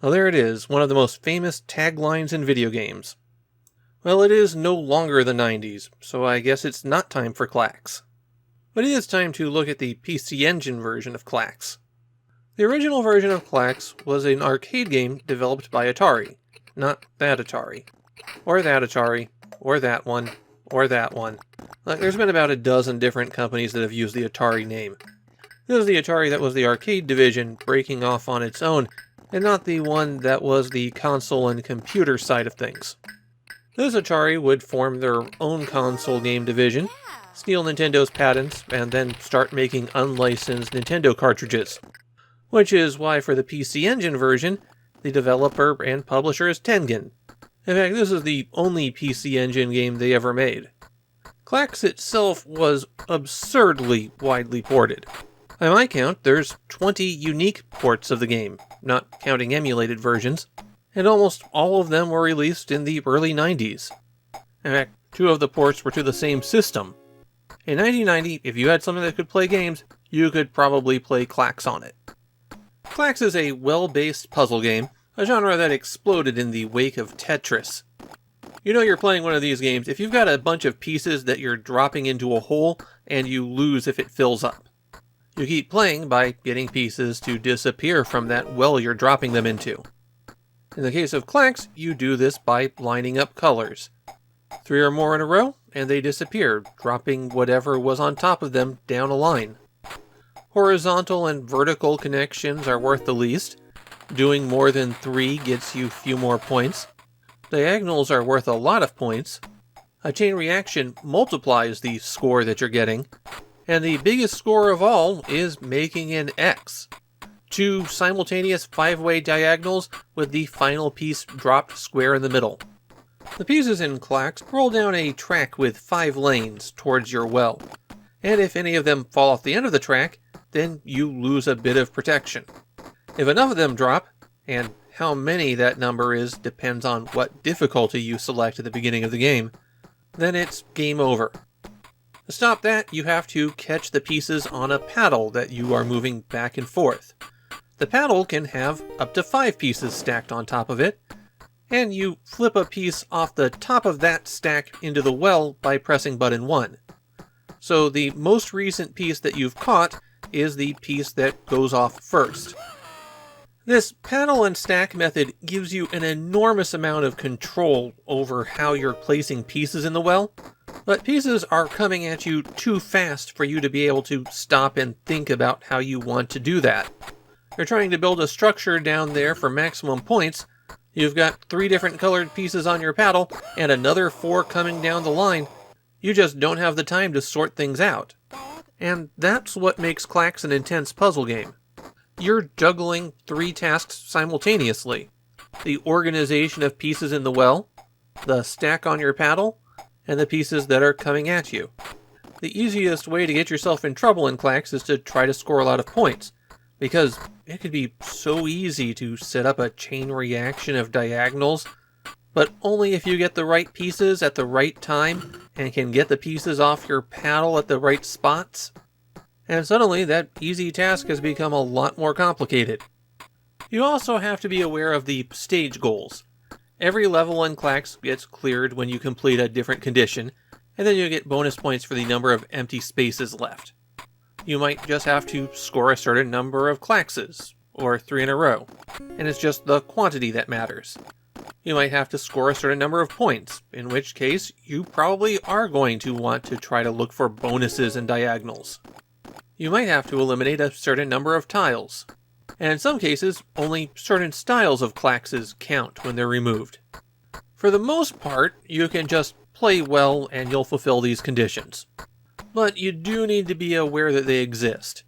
Well, there it is, one of the most famous taglines in video games. Well, it is no longer the 90s, so I guess it's not time for Klax. But it is time to look at the PC Engine version of Klax. The original version of Klax was an arcade game developed by Atari. Not that Atari. Or that Atari. Or that one. Or that one. There's been about a dozen different companies that have used the Atari name. This is the Atari that was the arcade division breaking off on its own, and not the one that was the console and computer side of things. This Atari would form their own console game division, steal Nintendo's patents, and then start making unlicensed Nintendo cartridges. Which is why for the PC Engine version, the developer and publisher is Tengen. In fact, this is the only PC Engine game they ever made. Klax itself was absurdly widely ported. By my count, there's 20 unique ports of the game, not counting emulated versions, and almost all of them were released in the early 90s. In fact, 2 of the ports were to the same system. In 1990, if you had something that could play games, you could probably play Klax on it. Klax is a well-based puzzle game, a genre that exploded in the wake of Tetris. You know you're playing one of these games if you've got a bunch of pieces that you're dropping into a hole and you lose if it fills up. You keep playing by getting pieces to disappear from that well you're dropping them into. In the case of Klax, you do this by lining up colors. 3 or more in a row, and they disappear, dropping whatever was on top of them down a line. Horizontal and vertical connections are worth the least. Doing more than 3 gets you few more points. Diagonals are worth a lot of points. A chain reaction multiplies the score that you're getting. And the biggest score of all is making an X. 2 simultaneous 5-way diagonals with the final piece dropped square in the middle. The pieces in Klax roll down a track with 5 lanes towards your well. And if any of them fall off the end of the track, then you lose a bit of protection. If enough of them drop, and how many that number is depends on what difficulty you select at the beginning of the game, then it's game over. To stop that, you have to catch the pieces on a paddle that you are moving back and forth. The paddle can have up to 5 pieces stacked on top of it, and you flip a piece off the top of that stack into the well by pressing button 1. So the most recent piece that you've caught is the piece that goes off first. This paddle and stack method gives you an enormous amount of control over how you're placing pieces in the well, but pieces are coming at you too fast for you to be able to stop and think about how you want to do that. You're trying to build a structure down there for maximum points. You've got 3 different colored pieces on your paddle and another 4 coming down the line. You just don't have the time to sort things out. And that's what makes Klax an intense puzzle game. You're juggling 3 tasks simultaneously. The organization of pieces in the well, the stack on your paddle, and the pieces that are coming at you. The easiest way to get yourself in trouble in Klax is to try to score a lot of points, because it could be so easy to set up a chain reaction of diagonals, but only if you get the right pieces at the right time and can get the pieces off your paddle at the right spots. And suddenly that easy task has become a lot more complicated. You also have to be aware of the stage goals. Every level in Klax gets cleared when you complete a different condition, and then you get bonus points for the number of empty spaces left. You might just have to score a certain number of Klaxes, or 3 in a row, and it's just the quantity that matters. You might have to score a certain number of points, in which case you probably are going to want to try to look for bonuses and diagonals. You might have to eliminate a certain number of tiles, and in some cases, only certain styles of Klaxes count when they're removed. For the most part, you can just play well and you'll fulfill these conditions. But you do need to be aware that they exist.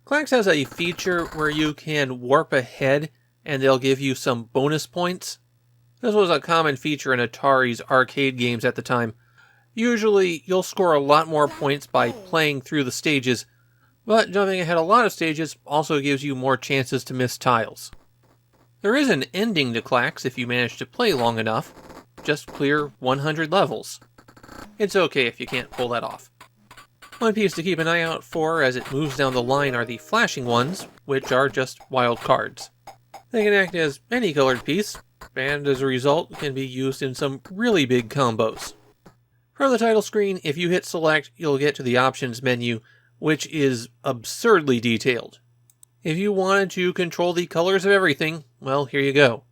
Klax has a feature where you can warp ahead and they'll give you some bonus points. This was a common feature in Atari's arcade games at the time. Usually, you'll score a lot more points by playing through the stages, but jumping ahead a lot of stages also gives you more chances to miss tiles. There is an ending to Klax if you manage to play long enough. Just clear 100 levels. It's okay if you can't pull that off. One piece to keep an eye out for as it moves down the line are the flashing ones, which are just wild cards. They can act as any colored piece, and as a result can be used in some really big combos. From the title screen, if you hit select, you'll get to the options menu, which is absurdly detailed. If you wanted to control the colors of everything, well, here you go.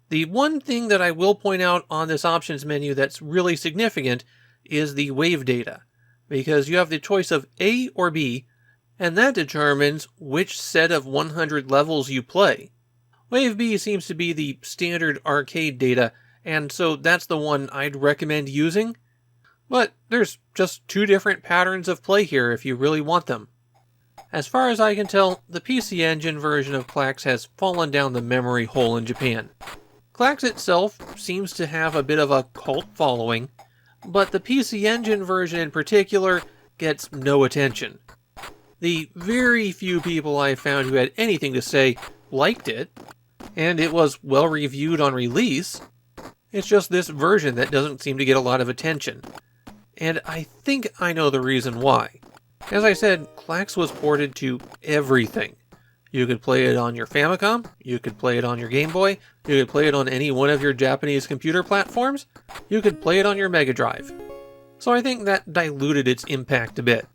The one thing that I will point out on this options menu that's really significant is the wave data, because you have the choice of A or B, and that determines which set of 100 levels you play. Wave B seems to be the standard arcade data, and so that's the one I'd recommend using. But there's just two different patterns of play here if you really want them. As far as I can tell, the PC Engine version of Klax has fallen down the memory hole in Japan. Klax itself seems to have a bit of a cult following, but the PC Engine version in particular gets no attention. The very few people I found who had anything to say liked it, and it was well reviewed on release. It's just this version that doesn't seem to get a lot of attention. And I think I know the reason why. As I said, Klax was ported to everything. You could play it on your Famicom, you could play it on your Game Boy, you could play it on any one of your Japanese computer platforms, you could play it on your Mega Drive. So I think that diluted its impact a bit.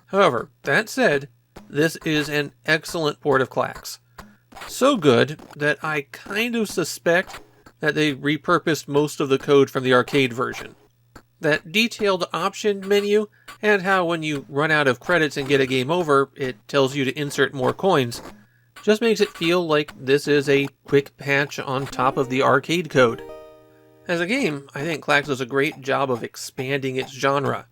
However, that said, this is an excellent port of Klax. So good that I kind of suspect that they repurposed most of the code from the arcade version. That detailed option menu, and how when you run out of credits and get a game over, it tells you to insert more coins, just makes it feel like this is a quick patch on top of the arcade code. As a game, I think Klax does a great job of expanding its genre.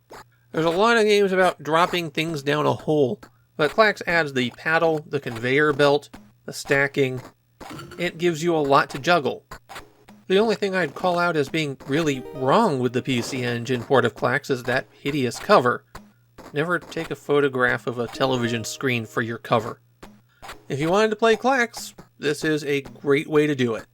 There's a lot of games about dropping things down a hole, but Klax adds the paddle, the conveyor belt, the stacking. It gives you a lot to juggle. The only thing I'd call out as being really wrong with the PC Engine port of Klax is that hideous cover. Never take a photograph of a television screen for your cover. If you wanted to play Klax, this is a great way to do it.